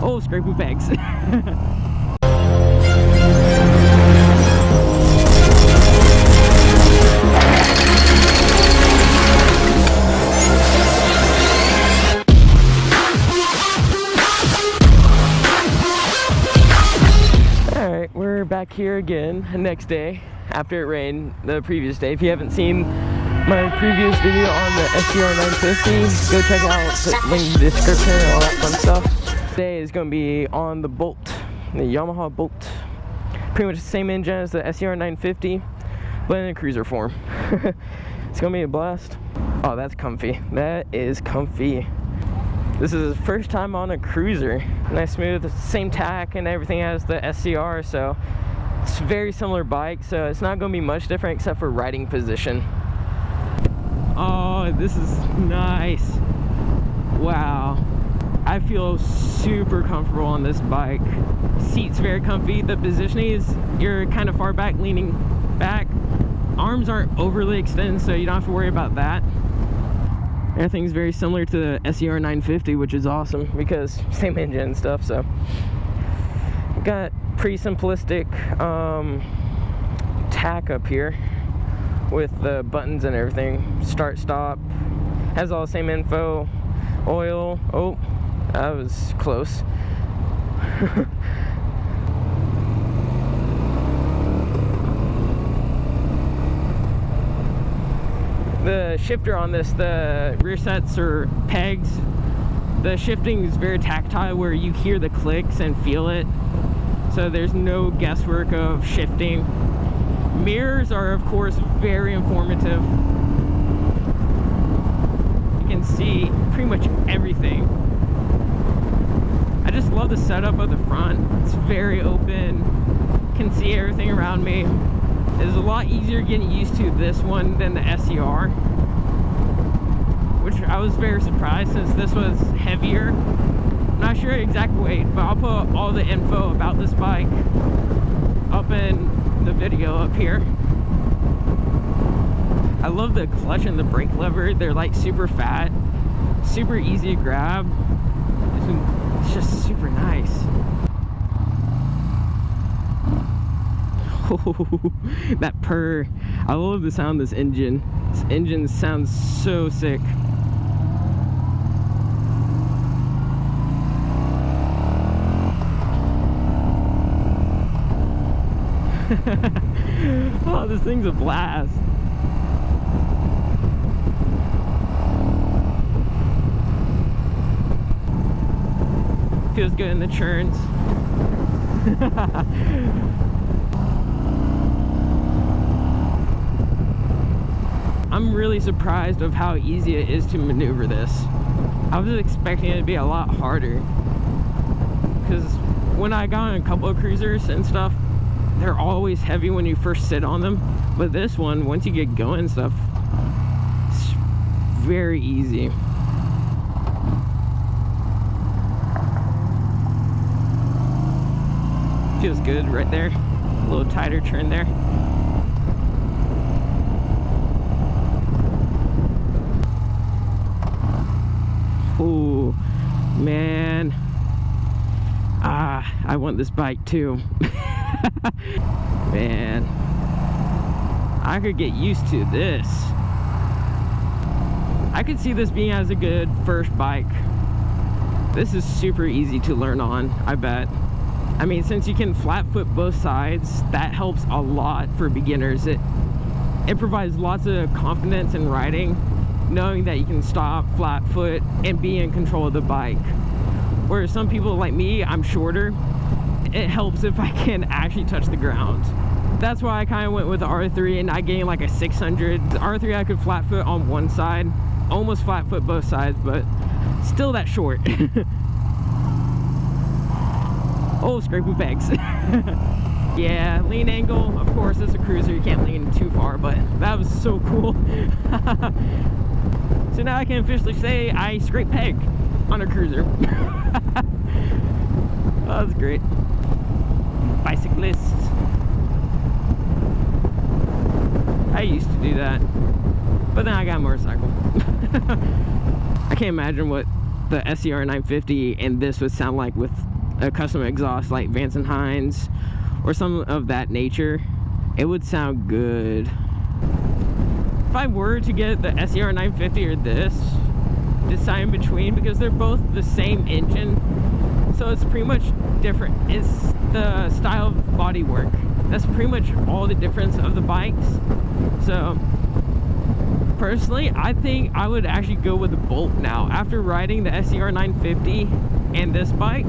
Oh, scraping pegs. Alright, we're back here again the next day after it rained the previous day. If you haven't seen my previous video on the SCR 950, go check it out, the link in the description and all that fun stuff. Today is going to be on the Bolt, the Yamaha Bolt. Pretty much the same engine as the SCR 950, but in a cruiser form. It's going to be a blast. Oh, that's comfy. That is comfy. This is the first time on a cruiser. Nice smooth, same tack and everything as the SCR, so it's a very similar bike, so it's not going to be much different except for riding position. Oh, this is nice. Wow. I feel super comfortable on this bike. Seat's very comfy. The positioning is, you're kind of far back, leaning back. Arms aren't overly extended, so you don't have to worry about that. Everything's very similar to the SCR 950, which is awesome because same engine and stuff. So got pretty simplistic tack up here with the buttons and everything. Start, stop, has all the same info. Oil, oh, that was close. The shifter on this, the rear sets or pegs, the shifting is very tactile where you hear the clicks and feel it, so there's no guesswork of shifting. Mirrors are of course very informative. You can see pretty much everything. I just love the setup of the front. It's very open, can see everything around me. It's a lot easier getting used to this one than the SCR, which I was very surprised since this was heavier. Not sure exact weight, but I'll put all the info about this bike up in the video up here. I love the clutch and the brake lever. They're like super fat, super easy to grab. It's just super nice. That purr. I love the sound of this engine. This engine sounds so sick. Oh, this thing's a blast. Feels good in the churns. I'm really surprised of how easy it is to maneuver this. I was expecting it to be a lot harder, because when I got on a couple of cruisers and stuff, they're always heavy when you first sit on them, but this one, once you get going and stuff, it's very easy. Feels good right there. A little tighter turn there. Oh man, I want this bike too. Man, I could get used to this. I could see this being as a good first bike. This is super easy to learn on, I bet. I mean, since you can flat foot both sides, that helps a lot for beginners. It provides lots of confidence in riding, knowing that you can stop, flat foot, and be in control of the bike. Whereas some people like me, I'm shorter, it helps if I can actually touch the ground. That's why I kind of went with the R3 and not getting like a 600. The R3 I could flat foot on one side, almost flat foot both sides, but still that short. Oh, scraping pegs. Yeah, lean angle, of course, it's a cruiser, you can't lean too far, but that was so cool. So now I can officially say I scrape peg on a cruiser. Oh, that's great. Bicyclists. I used to do that, but then I got a motorcycle. I can't imagine what the SCR 950 and this would sound like with a custom exhaust like Vance & Hines or some of that nature, it would sound good. If I were to get the SER 950 or this, decide in between, because they're both the same engine, so it's pretty much different. It's the style of bodywork. That's pretty much all the difference of the bikes. So personally, I think I would actually go with the Bolt now. After riding the SER 950 and this bike,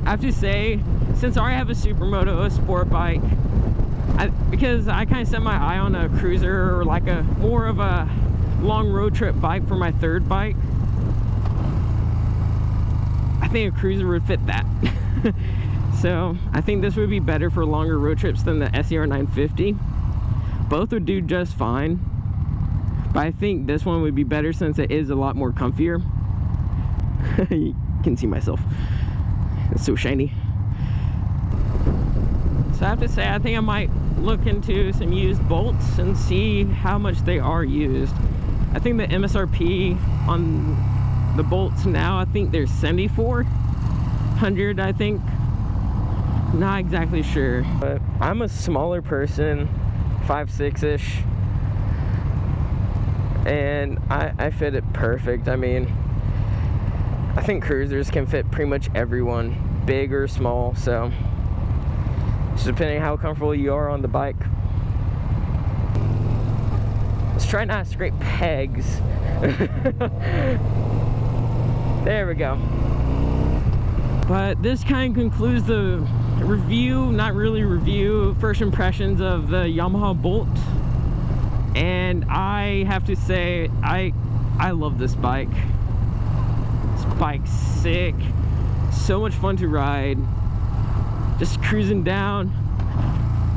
I have to say, since I already have a Supermoto, a sport bike, because I kind of set my eye on a cruiser or like a more of a long road trip bike for my third bike, I think a cruiser would fit that. So I think this would be better for longer road trips than the SER 950. Both would do just fine, but I think this one would be better since it is a lot more comfier. You can see myself, it's so shiny. So I have to say, I think I might look into some used bolts and see how much they are used. I think the MSRP on the bolts now, I think they're 7,400, I think. Not exactly sure, but I'm a smaller person, 5'6"-ish, and I fit it perfect. I mean, I think cruisers can fit pretty much everyone, big or small, so just depending on how comfortable you are on the bike. Let's try not to scrape pegs. There we go. But this kind of concludes the review, not really review, first impressions of the Yamaha Bolt. And I have to say, I love this bike. This bike's sick, so much fun to ride. Just cruising down,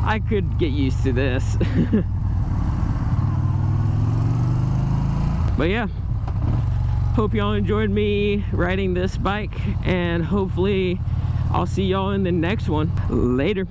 I could get used to this. But yeah, hope y'all enjoyed me riding this bike, and hopefully I'll see y'all in the next one. Later.